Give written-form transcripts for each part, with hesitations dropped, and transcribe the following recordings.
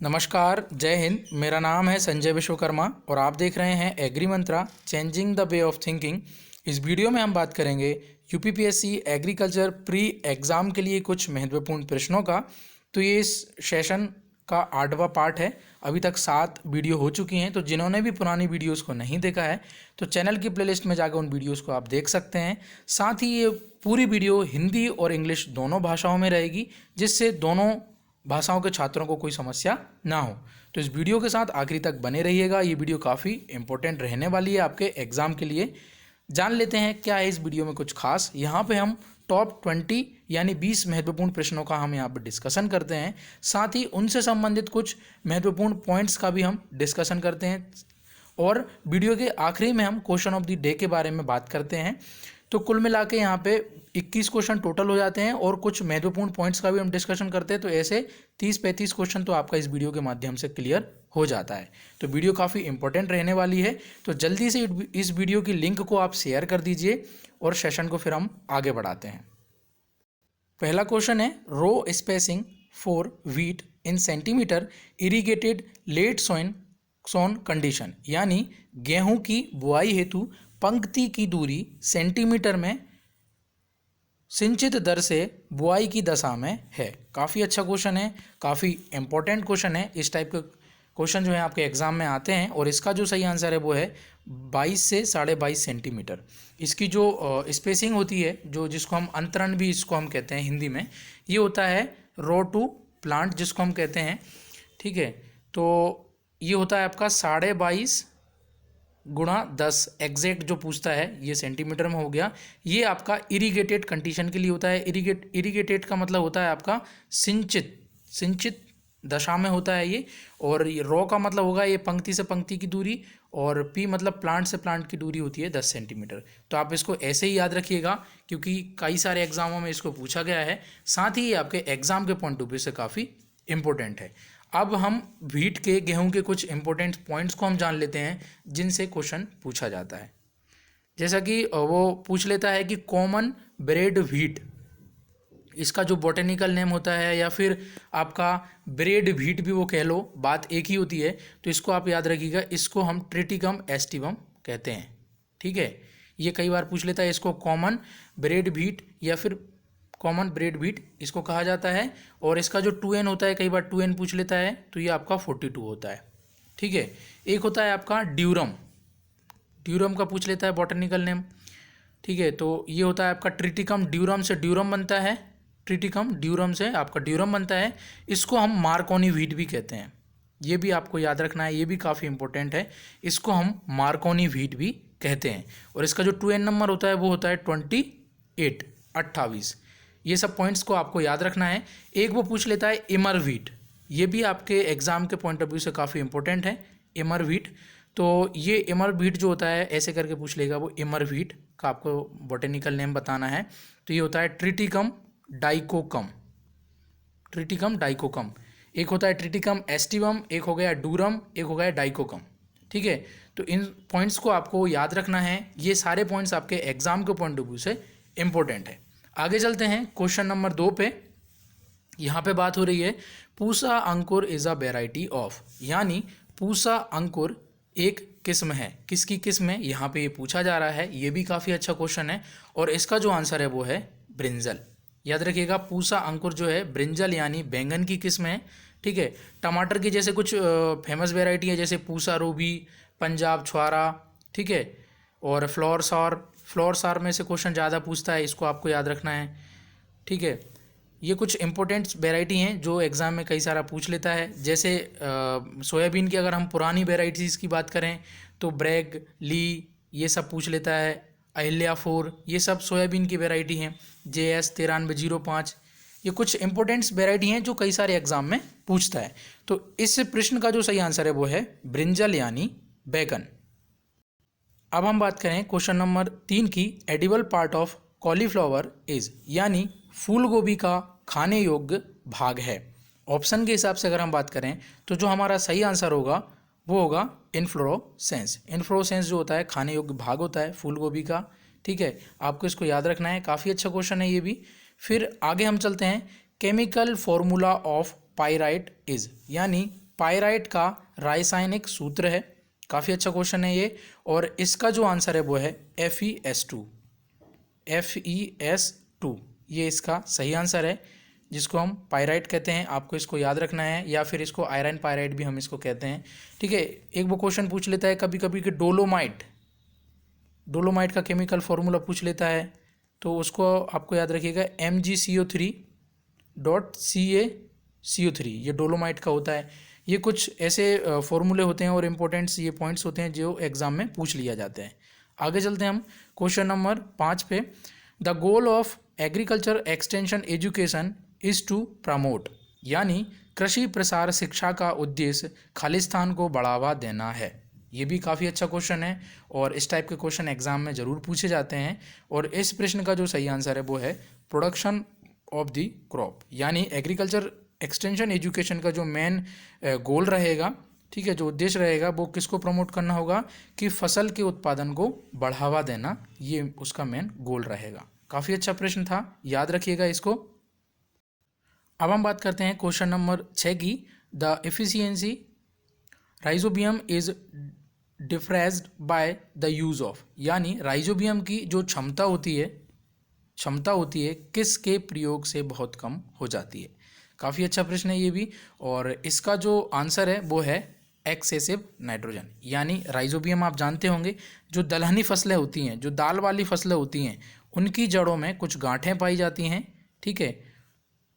नमस्कार, जय हिंद। मेरा नाम है संजय विश्वकर्मा और आप देख रहे हैं agri mantra changing the way of thinking. इस वीडियो में हम बात करेंगे यूपीपीएससी एग्रीकल्चर प्री एग्ज़ाम के लिए कुछ महत्वपूर्ण प्रश्नों का। तो ये इस सेशन का 8वां पार्ट है। अभी तक 7 वीडियो हो चुकी हैं, तो जिन्होंने भी पुरानी वीडियोस को नहीं देखा है तो चैनल की प्लेलिस्ट में जाकर उन वीडियोस को आप देख सकते हैं। साथ ही ये पूरी वीडियो हिंदी और इंग्लिश दोनों भाषाओं में रहेगी, जिससे दोनों भाषाओं के छात्रों को कोई समस्या ना हो। तो इस वीडियो के साथ आखिरी तक बने रहिएगा। ये वीडियो काफ़ी इंपॉर्टेंट रहने वाली है आपके एग्ज़ाम के लिए। जान लेते हैं क्या है इस वीडियो में कुछ खास। यहाँ पे हम टॉप 20 यानी 20 महत्वपूर्ण प्रश्नों का हम यहाँ पर डिस्कशन करते हैं। साथ ही उनसे संबंधित कुछ महत्वपूर्ण पॉइंट्स का भी हम डिस्कशन करते हैं और वीडियो के आखिरी में हम क्वेश्चन ऑफ द डे के बारे में बात करते हैं। तो कुल मिला के यहाँ पे 21 क्वेश्चन टोटल हो जाते हैं और कुछ महत्वपूर्ण पॉइंट्स का भी हम डिस्कशन करते हैं। तो ऐसे 30-35 क्वेश्चन तो आपका इस वीडियो के माध्यम से क्लियर हो जाता है। तो वीडियो काफ़ी इंपॉर्टेंट रहने वाली है। तो जल्दी से इस वीडियो की लिंक को आप शेयर कर दीजिए और सेशन को फिर हम आगे बढ़ाते हैं। पहला क्वेश्चन है, row spacing for wheat in centimeter irrigated late sown condition, यानी गेहूं की बुआई हेतु पंक्ति की दूरी सेंटीमीटर में सिंचित दर से बुआई की दशा में है। काफ़ी अच्छा क्वेश्चन है, काफ़ी इंपॉर्टेंट क्वेश्चन है। इस टाइप के क्वेश्चन जो है आपके एग्जाम में आते हैं और इसका जो सही आंसर है वो है 22 से 22.5 सेंटीमीटर। इसकी जो स्पेसिंग होती है, जो जिसको हम अंतरण भी इसको हम कहते हैं हिंदी में, ये होता है रो टू प्लांट जिसको हम कहते हैं। ठीक है, तो ये होता है आपका 22.5 गुणा 10 एग्जैक्ट जो पूछता है ये सेंटीमीटर में हो गया। ये आपका इरीगेटेड कंडीशन के लिए होता है। इरीगेटेड का मतलब होता है आपका सिंचित दशा में होता है ये। और ये रो का मतलब होगा ये पंक्ति से पंक्ति की दूरी, और पी मतलब प्लांट से प्लांट की दूरी होती है 10 सेंटीमीटर। तो आप इसको ऐसे ही याद रखिएगा क्योंकि कई सारे एग्जामों में इसको पूछा गया है। साथ ही ये आपके एग्जाम के पॉइंट ऑफ व्यू से काफ़ी इंपॉर्टेंट है। अब हम व्हीट के गेहूं के कुछ इंपॉर्टेंट पॉइंट्स को हम जान लेते हैं जिनसे क्वेश्चन पूछा जाता है। जैसा कि वो पूछ लेता है कि कॉमन ब्रेड व्हीट, इसका जो बॉटेनिकल नेम होता है या फिर आपका ब्रेड व्हीट भी वो कह लो, बात एक ही होती है। तो इसको आप याद रखिएगा, इसको हम ट्रिटिकम एस्टिवम कहते हैं। ठीक है, ये कई बार पूछ लेता है। इसको कॉमन ब्रेड व्हीट या फिर कॉमन ब्रेड व्हीट इसको कहा जाता है। और इसका जो 2N होता है, कई बार 2N पूछ लेता है, तो ये आपका 42 होता है। ठीक है, एक होता है आपका ड्यूरम का पूछ लेता है बॉटनिकल नेम। ठीक है, तो ये होता है आपका ट्रिटिकम ड्यूरम से ड्यूरम बनता है। ट्रिटिकम ड्यूरम से आपका ड्यूरम बनता है। इसको हम मार्कोनी व्हीट भी कहते हैं, ये भी आपको याद रखना है, ये भी काफ़ी इंपॉर्टेंट है। इसको हम मार्कोनी व्हीट भी कहते हैं। और इसका जो 2N नंबर होता है वो होता है 28। ये सब पॉइंट्स को आपको याद रखना है। एक वो पूछ लेता है इमर व्हीट, ये भी आपके एग्जाम के पॉइंट ऑफ व्यू से काफ़ी इंपॉर्टेंट है। इमर व्हीट, तो ये इमर व्हीट जो होता है ऐसे करके पूछ लेगा, वो इमर व्हीट का आपको बॉटेनिकल नेम बताना है। तो ये होता है ट्रिटिकम डाइकोकम। एक होता है ट्रिटिकम एस्टिवम, एक हो गया डूरम, एक हो गया डाइकोकम। ठीक है, तो इन पॉइंट्स को आपको याद रखना है। ये सारे पॉइंट्स आपके एग्जाम के पॉइंट ऑफ व्यू से इंपॉर्टेंट है। आगे चलते हैं क्वेश्चन नंबर 2 पे। यहाँ पे बात हो रही है पूसा अंकुर इज अ वेराइटी ऑफ, यानी पूसा अंकुर एक किस्म है। किसकी किस्म है यहाँ पे ये पूछा जा रहा है। ये भी काफ़ी अच्छा क्वेश्चन है और इसका जो आंसर है वो है ब्रिंजल। याद रखिएगा, पूसा अंकुर जो है ब्रिंजल यानी बैंगन की किस्म है। ठीक है, टमाटर की जैसे कुछ फेमस वेराइटी है, जैसे पूसा रूबी, पंजाब छुआरा। ठीक है, और फ्लोर सार में से क्वेश्चन ज़्यादा पूछता है, इसको आपको याद रखना है। ठीक है, ये कुछ इंपॉर्टेंट वेराइटी हैं जो एग्ज़ाम में कई सारा पूछ लेता है। जैसे सोयाबीन की अगर हम पुरानी वेराइटीज़ की बात करें तो ब्रैग, ली, ये सब पूछ लेता है। अहिल्या 4, ये सब सोयाबीन की वेराइटी हैं। JS 9305, ये कुछ इंपॉर्टेंट वेराइटी हैं जो कई सारे एग्जाम में पूछता है। तो इस प्रश्न का जो सही आंसर है वो है ब्रिंजल यानी बैगन। अब हम बात करें क्वेश्चन नंबर 3 की। Edible part of cauliflower is, यानी फूल गोभी का खाने योग्य भाग है। ऑप्शन के हिसाब से अगर हम बात करें तो जो हमारा सही आंसर होगा वो होगा इन्फ्लोरेसेंस। इन्फ्लोरेसेंस जो होता है खाने योग्य भाग होता है फूल गोभी का। ठीक है, आपको इसको याद रखना है, काफ़ी अच्छा क्वेश्चन है ये भी। फिर आगे हम चलते हैं, chemical formula of pyrite is, यानी पायराइट का रासायनिक सूत्र है? काफ़ी अच्छा क्वेश्चन है ये। और इसका जो आंसर है वो है FeS2। FeS2 ये इसका सही आंसर है, जिसको हम पायराइट कहते हैं। आपको इसको याद रखना है, या फिर इसको आयरन पायराइट भी हम इसको कहते हैं। ठीक है, एक वो क्वेश्चन पूछ लेता है कभी कभी कि डोलोमाइट का केमिकल फॉर्मूला पूछ लेता है, तो उसको आपको याद रखिएगा MgCO3.CaCO3, ये डोलोमाइट का होता है। ये कुछ ऐसे फॉर्मूले होते हैं और इम्पोर्टेंट्स ये पॉइंट्स होते हैं जो एग्जाम में पूछ लिया जाते हैं। आगे चलते हैं हम क्वेश्चन नंबर 5 पे। The goal of agriculture extension education is to promote, यानी कृषि प्रसार शिक्षा का उद्देश्य खालिस्तान को बढ़ावा देना है। ये भी काफ़ी अच्छा क्वेश्चन है और इस टाइप के क्वेश्चन एग्जाम में ज़रूर पूछे जाते हैं। और इस प्रश्न का जो सही आंसर है वो है प्रोडक्शन ऑफ द क्रॉप, यानी एग्रीकल्चर एक्सटेंशन एजुकेशन का जो मेन गोल रहेगा, ठीक है, जो उद्देश्य रहेगा वो किसको प्रमोट करना होगा कि फसल के उत्पादन को बढ़ावा देना, ये उसका मेन गोल रहेगा। काफ़ी अच्छा प्रश्न था, याद रखिएगा इसको। अब हम बात करते हैं क्वेश्चन नंबर 6 की। The efficiency rhizobium is depressed by the use of, यानी राइजोबियम की जो क्षमता होती है किसके प्रयोग से बहुत कम हो जाती है। काफ़ी अच्छा प्रश्न है ये भी। और इसका जो आंसर है वो है एक्सेसिव नाइट्रोजन, यानी राइजोबियम आप जानते होंगे जो दलहनी फसलें होती हैं, जो दाल वाली फसलें होती हैं, उनकी जड़ों में कुछ गांठें पाई जाती हैं। ठीक है,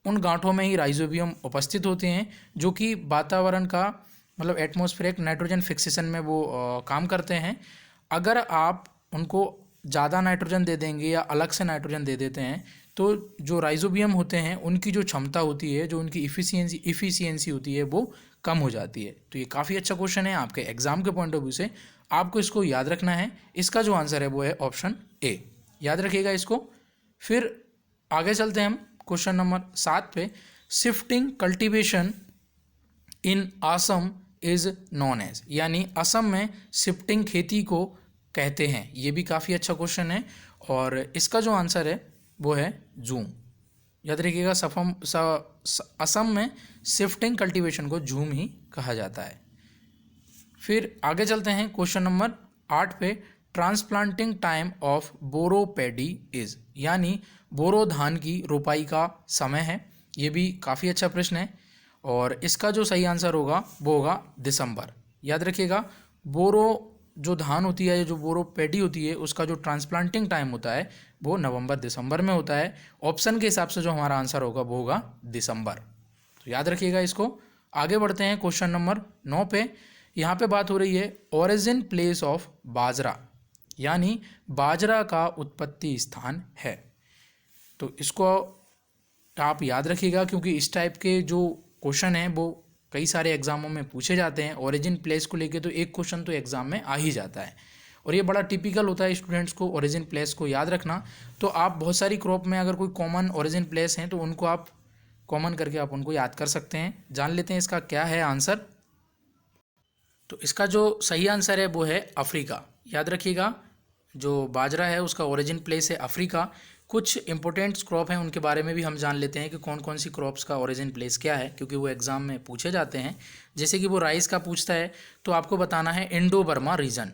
उन गांठों में ही राइजोबियम उपस्थित होते हैं, जो कि वातावरण का मतलब एटमॉस्फेरिक नाइट्रोजन फिक्सेशन में वो काम करते हैं। अगर आप उनको ज़्यादा नाइट्रोजन दे देंगे या अलग से नाइट्रोजन दे देते हैं, तो जो राइजोबियम होते हैं उनकी जो क्षमता होती है, जो उनकी इफ़िशियंसी होती है, वो कम हो जाती है। तो ये काफ़ी अच्छा क्वेश्चन है आपके एग्जाम के पॉइंट ऑफ व्यू से, आपको इसको याद रखना है। इसका जो आंसर है वो है ऑप्शन ए, याद रखिएगा इसको। फिर आगे चलते हैं हम क्वेश्चन नंबर 7 पे। Shifting cultivation in Assam is known as, यानी असम में शिफ्टिंग खेती को कहते हैं। ये भी काफ़ी अच्छा क्वेश्चन है और इसका जो आंसर है वो है झूम, याद रखिएगा। असम में शिफ्टिंग कल्टीवेशन को झूम ही कहा जाता है। फिर आगे चलते हैं क्वेश्चन नंबर 8 पे। Transplanting time of boro paddy is, यानी बोरो धान की रोपाई का समय है। ये भी काफ़ी अच्छा प्रश्न है और इसका जो सही आंसर होगा वो होगा दिसंबर, याद रखिएगा। बोरो जो धान होती है, जो बोरो पैडी होती है, उसका जो ट्रांसप्लांटिंग टाइम होता है वो नवंबर दिसंबर में होता है। ऑप्शन के हिसाब से जो हमारा आंसर होगा वो होगा दिसंबर, तो याद रखिएगा इसको। आगे बढ़ते हैं क्वेश्चन नंबर 9 पे। यहाँ पे बात हो रही है ओरिजिन प्लेस ऑफ बाजरा, यानी बाजरा का उत्पत्ति स्थान है। तो इसको आप याद रखिएगा, क्योंकि इस टाइप के जो क्वेश्चन हैं वो कई सारे एग्जामों में पूछे जाते हैं। ओरिजिन प्लेस को लेके तो एक क्वेश्चन तो एग्जाम में आ ही जाता है और ये बड़ा टिपिकल होता है स्टूडेंट्स को ओरिजिन प्लेस को याद रखना। तो आप बहुत सारी क्रॉप में अगर कोई कॉमन ओरिजिन प्लेस हैं तो उनको आप कॉमन करके आप उनको याद कर सकते हैं। जान लेते हैं इसका क्या है आंसर। तो इसका जो सही आंसर है वो है अफ्रीका, याद रखिएगा। जो बाजरा है उसका ओरिजिन प्लेस है अफ्रीका। कुछ इंपॉर्टेंट क्रॉप हैं उनके बारे में भी हम जान लेते हैं कि कौन कौन सी क्रॉप्स का ओरिजिन प्लेस क्या है, क्योंकि वो एग्जाम में पूछे जाते हैं। जैसे कि वो राइस का पूछता है तो आपको बताना है Indo Burma region.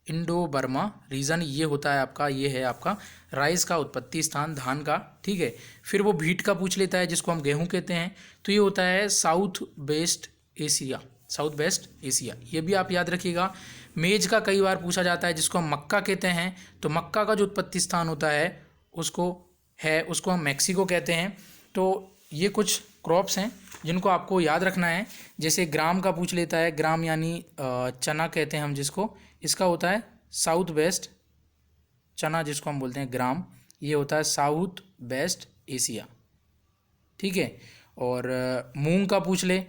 Indo Burma region ये होता है आपका, ये है आपका राइस का उत्पत्ति स्थान धान का। ठीक है, फिर वो व्हीट का पूछ लेता है जिसको हम गेहूँ कहते हैं, तो ये होता है साउथ वेस्ट एशिया। ये भी आप याद रखिएगा। मेज का कई बार पूछा जाता है जिसको हम मक्का कहते हैं, तो मक्का का जो उत्पत्ति स्थान होता है उसको हम मैक्सिको कहते हैं। तो ये कुछ क्रॉप्स हैं जिनको आपको याद रखना है। जैसे ग्राम का पूछ लेता है, ग्राम यानी चना कहते हैं हम जिसको, इसका होता है साउथ वेस्ट चना जिसको हम बोलते हैं ग्राम, ये होता है साउथ वेस्ट एशिया। ठीक है, और मूंग का पूछ ले,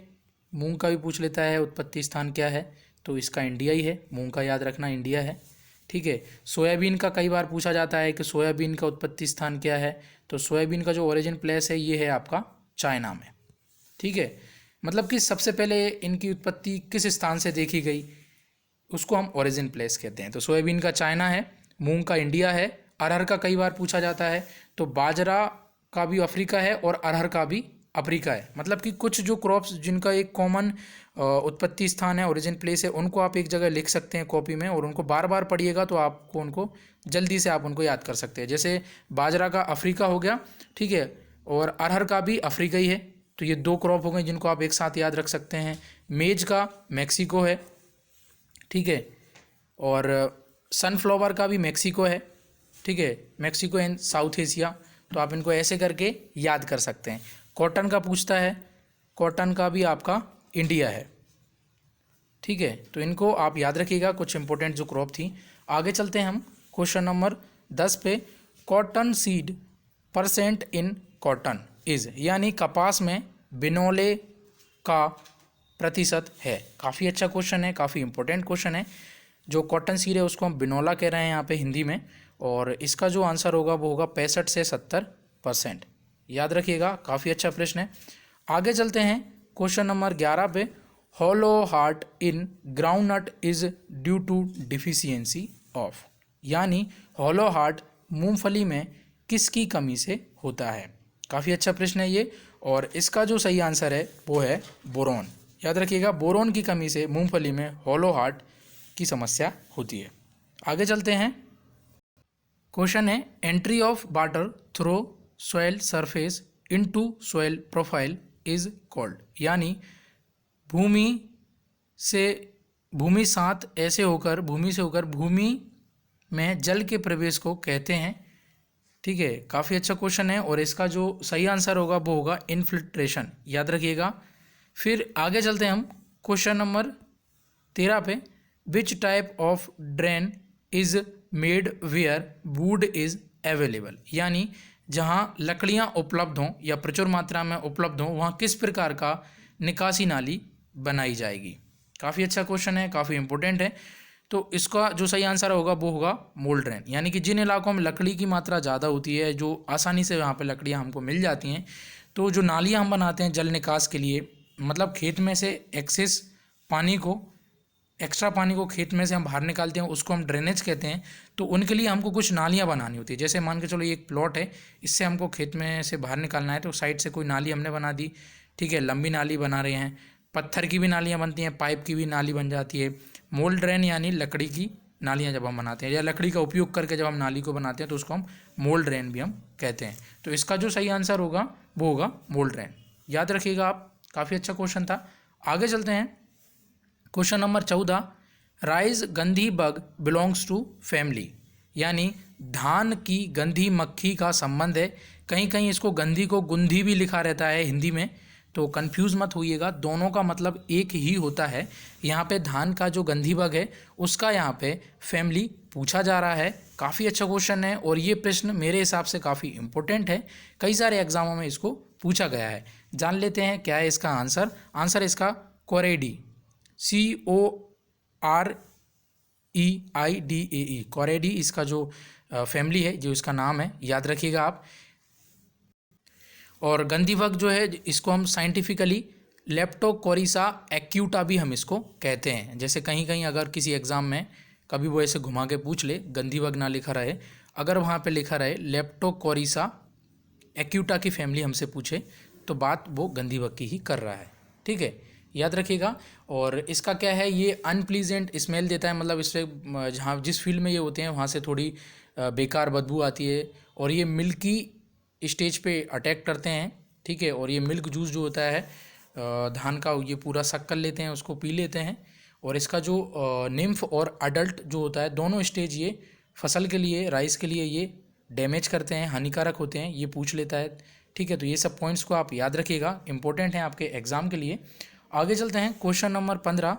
मूंग का भी पूछ लेता है उत्पत्ति स्थान क्या है, तो इसका इंडिया ही है, मूंग का याद रखना इंडिया है। ठीक है, सोयाबीन का कई बार पूछा जाता है कि सोयाबीन का उत्पत्ति स्थान क्या है, तो सोयाबीन का जो ओरिजिन प्लेस है ये है आपका चाइना में। ठीक है, मतलब कि सबसे पहले इनकी उत्पत्ति किस स्थान से देखी गई उसको हम ओरिजिन प्लेस कहते हैं। तो सोयाबीन का चाइना है, मूंग का इंडिया है, अरहर का कई बार पूछा जाता है, तो बाजरा का भी अफ्रीका है और अरहर का भी अफ्रीका है। मतलब कि कुछ जो क्रॉप्स जिनका एक कॉमन उत्पत्ति स्थान है, ओरिजिन प्लेस है, उनको आप एक जगह लिख सकते हैं कॉपी में, और उनको बार बार पढ़िएगा तो आपको उनको जल्दी से आप उनको याद कर सकते हैं। जैसे बाजरा का अफ्रीका हो गया, ठीक है, और अरहर का भी अफ्रीका ही है। तो ये दो क्रॉप हो गए जिनको आप एक साथ याद रख सकते हैं। मेज का मैक्सिको है, ठीक है, और सनफ्लावर का भी मैक्सिको है, ठीक है, मैक्सिको एंड साउथ एशिया। तो आप इनको ऐसे करके याद कर सकते हैं। कॉटन का पूछता है, कॉटन का भी आपका इंडिया है, ठीक है। तो इनको आप याद रखिएगा, कुछ इंपॉर्टेंट जो क्रॉप थी। आगे चलते हैं हम क्वेश्चन नंबर 10 पे। Cotton seed percent in cotton is, यानी कपास में बिनोले का प्रतिशत है। काफ़ी अच्छा क्वेश्चन है, काफ़ी इंपॉर्टेंट क्वेश्चन है। जो कॉटन सीड है उसको हम बिनोला कह रहे हैं यहाँ पे हिंदी में, और इसका जो आंसर होगा वो होगा 65 से 70%। याद रखिएगा, काफ़ी अच्छा प्रश्न है। आगे चलते हैं क्वेश्चन नंबर 11 पे। Hollow heart in groundnut is due to deficiency of, यानी हॉलो हार्ट मूंगफली में किसकी कमी से होता है। काफ़ी अच्छा प्रश्न है ये, और इसका जो सही आंसर है वो है बोरोन। याद रखिएगा, बोरोन की कमी से मूंगफली में हॉलो हार्ट की समस्या होती है। आगे चलते हैं। क्वेश्चन है entry of water through soil surface into soil profile is called, यानी भूमि से होकर भूमि में जल के प्रवेश को कहते हैं, ठीक है। काफ़ी अच्छा क्वेश्चन है, और इसका जो सही आंसर होगा वो होगा इनफिल्ट्रेशन। याद रखिएगा। फिर आगे चलते हैं हम क्वेश्चन नंबर 13 पे। Which type of drain is made where wood is available, यानी जहाँ लकड़ियाँ उपलब्ध हों या प्रचुर मात्रा में उपलब्ध हों वहाँ किस प्रकार का निकासी नाली बनाई जाएगी। काफ़ी अच्छा क्वेश्चन है, काफ़ी इंपॉर्टेंट है। तो इसका जो सही आंसर होगा वो होगा मोल्ड ड्रेन, यानी कि जिन इलाकों में लकड़ी की मात्रा ज़्यादा होती है, जो आसानी से वहाँ पे लकड़ियाँ हमको मिल जाती हैं, तो जो नालियाँ हम बनाते हैं जल निकास के लिए, मतलब खेत में से एक्स्ट्रा पानी को खेत में से हम बाहर निकालते हैं, उसको हम ड्रेनेज कहते हैं। तो उनके लिए हमको कुछ नालियाँ बनानी होती है। जैसे मान के चलो ये एक प्लॉट है, इससे हमको खेत में से बाहर निकालना है, तो साइड से कोई नाली हमने बना दी, ठीक है, लंबी नाली बना रहे हैं। पत्थर की भी नालियाँ बनती हैं, पाइप की भी नाली बन जाती है। मोल्ड ड्रेन यानी लकड़ी की नालियाँ जब हम बनाते हैं, या लकड़ी का उपयोग करके जब हम नाली को बनाते हैं, तो उसको हम मोल्ड ड्रेन भी हम कहते हैं। तो इसका जो सही आंसर होगा वो होगा मोल्ड ड्रेन। याद रखिएगा आप, काफ़ी अच्छा क्वेश्चन था। आगे चलते हैं क्वेश्चन नंबर 14। राइस गंधी बग बिलोंग्स टू फैमिली, यानी धान की गंधी मक्खी का संबंध है। कहीं कहीं इसको गंधी को गुंधी भी लिखा रहता है हिंदी में, तो कंफ्यूज मत होइएगा, दोनों का मतलब एक ही होता है। यहाँ पे धान का जो गंधी बग है उसका यहाँ पे फैमिली पूछा जा रहा है। काफ़ी अच्छा क्वेश्चन है, और ये प्रश्न मेरे हिसाब से काफ़ी इंपॉर्टेंट है, कई सारे एग्जामों में इसको पूछा गया है। जान लेते हैं क्या है इसका आंसर। आंसर इसका कोरेडी, COREIDAE, कोरेडी इसका जो फैमिली है, जो इसका नाम है, याद रखिएगा आप। और गंधी बग जो है इसको हम साइंटिफिकली लेप्टोकोरिसा एक्यूटा भी हम इसको कहते हैं। जैसे कहीं कहीं अगर किसी एग्ज़ाम में कभी वो ऐसे घुमा के पूछ ले, गंधी बग ना लिखा रहे, अगर वहाँ पे लिखा रहे लेप्टोकोरिसा एक्यूटा की फैमिली हमसे पूछे, तो बात वो गंधी बग की ही कर रहा है, ठीक है, याद रखिएगा। और इसका क्या है, ये अनप्लीजेंट स्मेल देता है, मतलब इससे जहाँ जिस फील्ड में ये होते हैं वहाँ से थोड़ी बेकार बदबू आती है, और ये मिल्की स्टेज पे अटैक करते हैं, ठीक है। और ये मिल्क जूस जो होता है धान का, ये पूरा सक कर लेते हैं, उसको पी लेते हैं। और इसका जो निम्फ और अडल्ट जो होता है, दोनों स्टेज ये फसल के लिए, राइस के लिए ये डैमेज करते हैं, हानिकारक होते हैं, ये पूछ लेता है, ठीक है। तो ये सब पॉइंट्स को आप याद रखिएगा, इंपॉर्टेंट हैं आपके एग्जाम के लिए। आगे चलते हैं question number 15।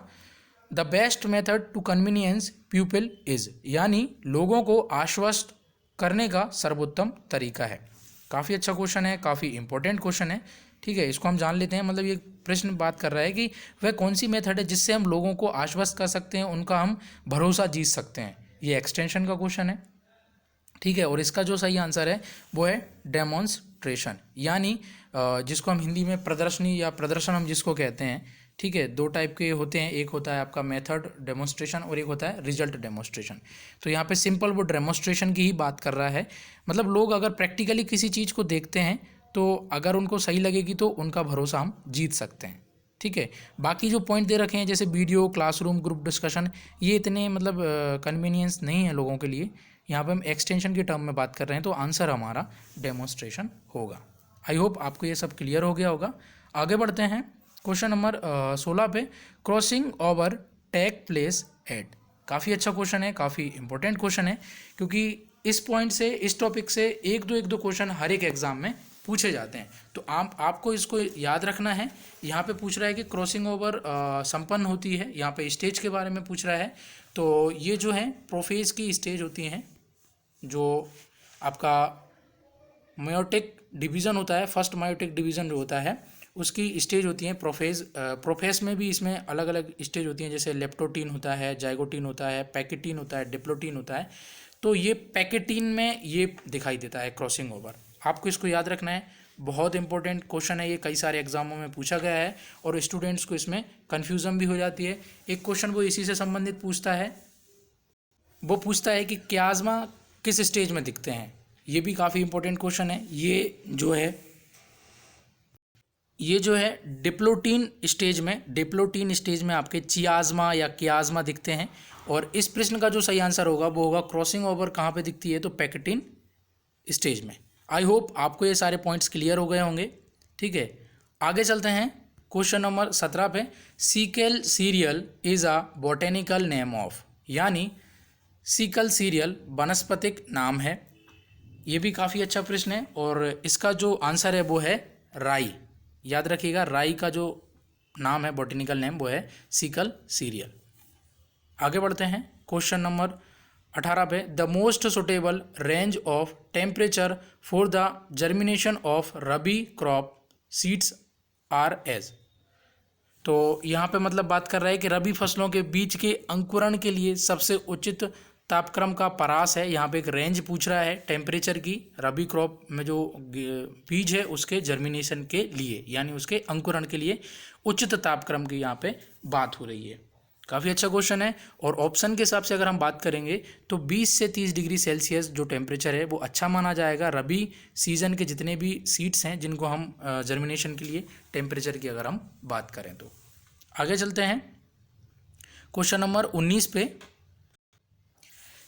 The best method to convince people is, यानी लोगों को आश्वस्त करने का सर्वोत्तम तरीका है। काफ़ी अच्छा क्वेश्चन है, काफ़ी इंपॉर्टेंट क्वेश्चन है, ठीक है। इसको हम जान लेते हैं। मतलब ये प्रश्न बात कर रहा है कि वह कौन सी मेथड है जिससे हम लोगों को आश्वस्त कर सकते हैं, उनका हम भरोसा जीत सकते हैं। ये एक्सटेंशन का क्वेश्चन है, ठीक है। और इसका जो सही आंसर है वो है डेमोन्स्ट्रेशन, यानी जिसको हम हिंदी में प्रदर्शनी या प्रदर्शन हम जिसको कहते हैं, ठीक है। दो टाइप के होते हैं, एक होता है आपका मेथड डेमोन्स्ट्रेशन और एक होता है रिजल्ट डेमोन्स्ट्रेशन। तो यहाँ पे सिंपल वो डेमोन्स्ट्रेशन की ही बात कर रहा है। मतलब लोग अगर प्रैक्टिकली किसी चीज़ को देखते हैं तो अगर उनको सही लगेगी तो उनका भरोसा हम जीत सकते हैं। ठीक है, बाकी जो पॉइंट दे रखे हैं जैसे वीडियो, क्लासरूम, ग्रुप डिस्कशन, ये इतने मतलब कन्वीनियंस नहीं है लोगों के लिए। यहाँ पे हम एक्सटेंशन की टर्म में बात कर रहे हैं, तो आंसर हमारा डेमोन्स्ट्रेशन होगा। आई होप आपको ये सब क्लियर हो गया होगा। आगे बढ़ते हैं क्वेश्चन नंबर 16 पे। Crossing over take place at. काफ़ी अच्छा क्वेश्चन है, काफ़ी इंपॉर्टेंट क्वेश्चन है, क्योंकि इस पॉइंट से, इस टॉपिक से एक दो क्वेश्चन हर एक एग्जाम में पूछे जाते हैं। तो आपको इसको याद रखना है। यहाँ पे पूछ रहा है कि क्रॉसिंग ओवर संपन्न होती है, यहाँ पे स्टेज के बारे में पूछ रहा है। तो ये जो है प्रोफेज की स्टेज होती हैं, जो आपका मायोटिक डिवीज़न होता है, फर्स्ट मायोटिक डिवीज़न जो होता है उसकी स्टेज होती है प्रोफेज। प्रोफेस में भी इसमें अलग अलग स्टेज होती हैं, जैसे लेप्टोटीन होता है, जाइगोटीन होता है, पैकेटीन होता है, डिप्लोटीन होता है। तो ये पैकेटीन में ये दिखाई देता है क्रॉसिंग ओवर। आपको इसको याद रखना है, बहुत इंपॉर्टेंट क्वेश्चन है ये, कई सारे एग्जामों में पूछा गया है और स्टूडेंट्स को इसमें कन्फ्यूज़न भी हो जाती है। एक क्वेश्चन वो इसी से संबंधित पूछता है, वो पूछता है कि क्याज्मा किस स्टेज में दिखते हैं। ये भी काफ़ी इंपॉर्टेंट क्वेश्चन है। ये जो है डिप्लोटीन स्टेज में आपके चियाज्मा या क्याज्मा दिखते हैं। और इस प्रश्न का जो सही आंसर होगा वो होगा क्रॉसिंग ओवर कहाँ पे दिखती है, तो पैकेटीन स्टेज में। आई होप आपको ये सारे पॉइंट्स क्लियर हो गए होंगे। ठीक है, आगे चलते हैं क्वेश्चन नंबर 17 पे। Sickle serial is a botanical name of, यानी सिकल सीरियल वनस्पतिक नाम है। ये भी काफ़ी अच्छा प्रश्न है और इसका जो आंसर है वो है राई। याद रखिएगा, राई का जो नाम है, बॉटेनिकल नेम, वो है सिकल सीरियल। आगे बढ़ते हैं क्वेश्चन नंबर 18 पे। The most suitable range of temperature for the germination of rabi crop seeds are as. तो यहाँ पे मतलब बात कर रहा है कि रबी फसलों के बीज के अंकुरण के लिए सबसे उचित तापक्रम का परास है। यहाँ पे एक रेंज पूछ रहा है टेम्परेचर की, रबी क्रॉप में जो बीज है उसके जर्मिनेशन के लिए, यानी उसके अंकुरण के लिए उचित तापक्रम की यहाँ पे बात हो रही है। काफ़ी अच्छा क्वेश्चन है। और ऑप्शन के हिसाब से अगर हम बात करेंगे तो 20 से 30 डिग्री सेल्सियस जो टेम्परेचर है वो अच्छा माना जाएगा रबी सीजन के जितने भी सीड्स हैं जिनको हम जर्मिनेशन के लिए टेम्परेचर की अगर हम बात करें तो। आगे चलते हैं क्वेश्चन नंबर 19 पे।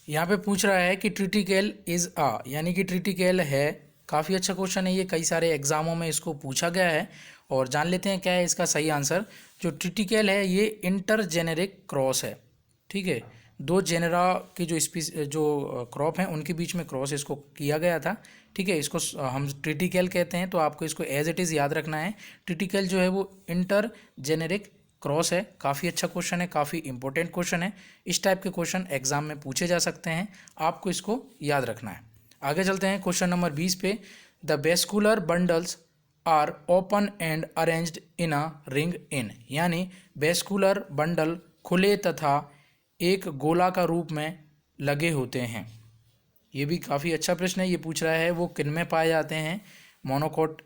यहाँ पे पूछ रहा है कि ट्रिटिकेल इज़ आ, यानी कि ट्रिटिकेल है। काफ़ी अच्छा क्वेश्चन है ये, कई सारे एग्जामों में इसको पूछा गया है और जान लेते हैं क्या है इसका सही आंसर। जो ट्रिटिकेल है ये इंटरजेनेरिक क्रॉस है। ठीक है, दो जेनेरा की जो क्रॉप हैं उनके बीच में क्रॉस इसको किया गया था। ठीक है, इसको हम ट्रिटिकेल कहते हैं, तो आपको इसको एज इट इज़ याद रखना है। ट्रिटिकेल जो है वो इंटरजेनेरिक क्रॉस है। काफ़ी अच्छा क्वेश्चन है, काफ़ी इंपॉर्टेंट क्वेश्चन है। इस टाइप के क्वेश्चन एग्जाम में पूछे जा सकते हैं, आपको इसको याद रखना है। आगे चलते हैं क्वेश्चन नंबर 20 पे। The vascular bundles are open and arranged in a ring in, यानी वेस्कुलर बंडल खुले तथा एक गोलाकार रूप में लगे होते हैं। ये भी काफ़ी अच्छा प्रश्न है। ये पूछ रहा है वो किन में पाए जाते हैं, मोनोकोट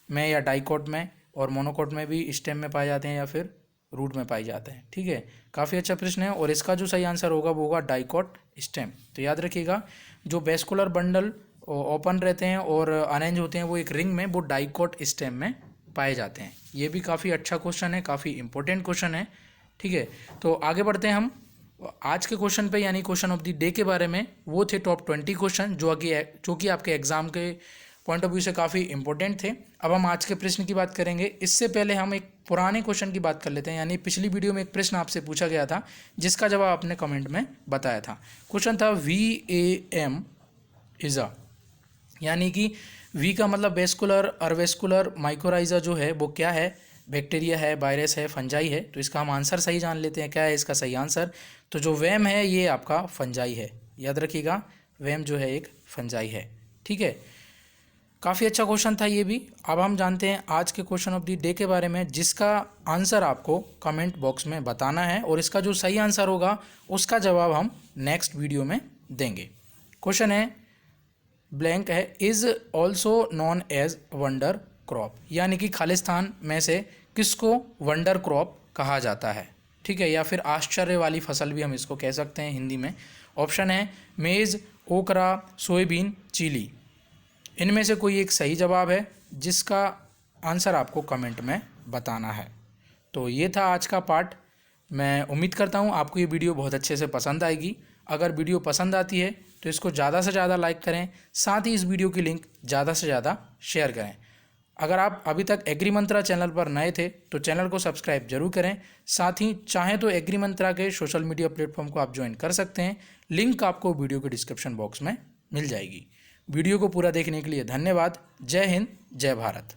में या डाइकोट में, और मोनोकोट में भी स्टेम में पाए जाते हैं या फिर रूट में पाए जाते हैं। ठीक है, काफ़ी अच्छा प्रश्न है और इसका जो सही आंसर होगा वो होगा डाइकोट स्टेम। तो याद रखिएगा, जो वेस्कुलर बंडल ओपन रहते हैं और अरेंज होते हैं वो एक रिंग में, वो डाइकोट स्टेम में पाए जाते हैं। ये भी काफ़ी अच्छा क्वेश्चन है, काफ़ी इंपॉर्टेंट क्वेश्चन है। ठीक है, तो आगे बढ़ते हैं हम आज के क्वेश्चन पे, यानी क्वेश्चन ऑफ द डे के बारे में। वो थे टॉप 20 क्वेश्चन जो कि आपके एग्जाम के पॉइंट ऑफ व्यू से काफ़ी इंपॉर्टेंट थे। अब हम आज के प्रश्न की बात करेंगे। इससे पहले हम एक पुराने क्वेश्चन की बात कर लेते हैं, यानी पिछली वीडियो में एक प्रश्न आपसे पूछा गया था जिसका जवाब आपने कमेंट में बताया था। क्वेश्चन था VAM इज़ अ, यानी कि V का मतलब वेस्कुलर अर्वेस्कुलर माइकोराइजा जो है वो क्या है, बैक्टीरिया है, वायरस है, फंजाई है। तो इसका हम आंसर सही जान लेते हैं, क्या है इसका सही आंसर। तो जो वैम है ये आपका फंजाई है। याद रखिएगा, वैम जो है एक फंजाई है। ठीक है, काफ़ी अच्छा क्वेश्चन था ये भी। अब हम जानते हैं आज के क्वेश्चन ऑफ द डे के बारे में, जिसका आंसर आपको कमेंट बॉक्स में बताना है और इसका जो सही आंसर होगा उसका जवाब हम नेक्स्ट वीडियो में देंगे। क्वेश्चन है, ब्लैंक है, is also known as wonder crop, यानी कि खालिस्तान में से किसको वंडर क्रॉप कहा जाता है। ठीक है, या फिर आश्चर्य वाली फसल भी हम इसको कह सकते हैं हिंदी में। ऑप्शन है मेज़, ओकरा, सोयाबीन, चिली। इनमें से कोई एक सही जवाब है जिसका आंसर आपको कमेंट में बताना है। तो ये था आज का पार्ट। मैं उम्मीद करता हूँ आपको ये वीडियो बहुत अच्छे से पसंद आएगी। अगर वीडियो पसंद आती है तो इसको ज़्यादा से ज़्यादा लाइक करें, साथ ही इस वीडियो की लिंक ज़्यादा से ज़्यादा शेयर करें। अगर आप अभी तक एग्री मंत्रा चैनल पर नए थे तो चैनल को सब्सक्राइब जरूर करें। साथ ही चाहें तो एग्री मंत्रा के सोशल मीडिया प्लेटफॉर्म को आप ज्वाइन कर सकते हैं। लिंक आपको वीडियो के डिस्क्रिप्शन बॉक्स में मिल जाएगी। वीडियो को पूरा देखने के लिए धन्यवाद। जय हिंद, जय भारत।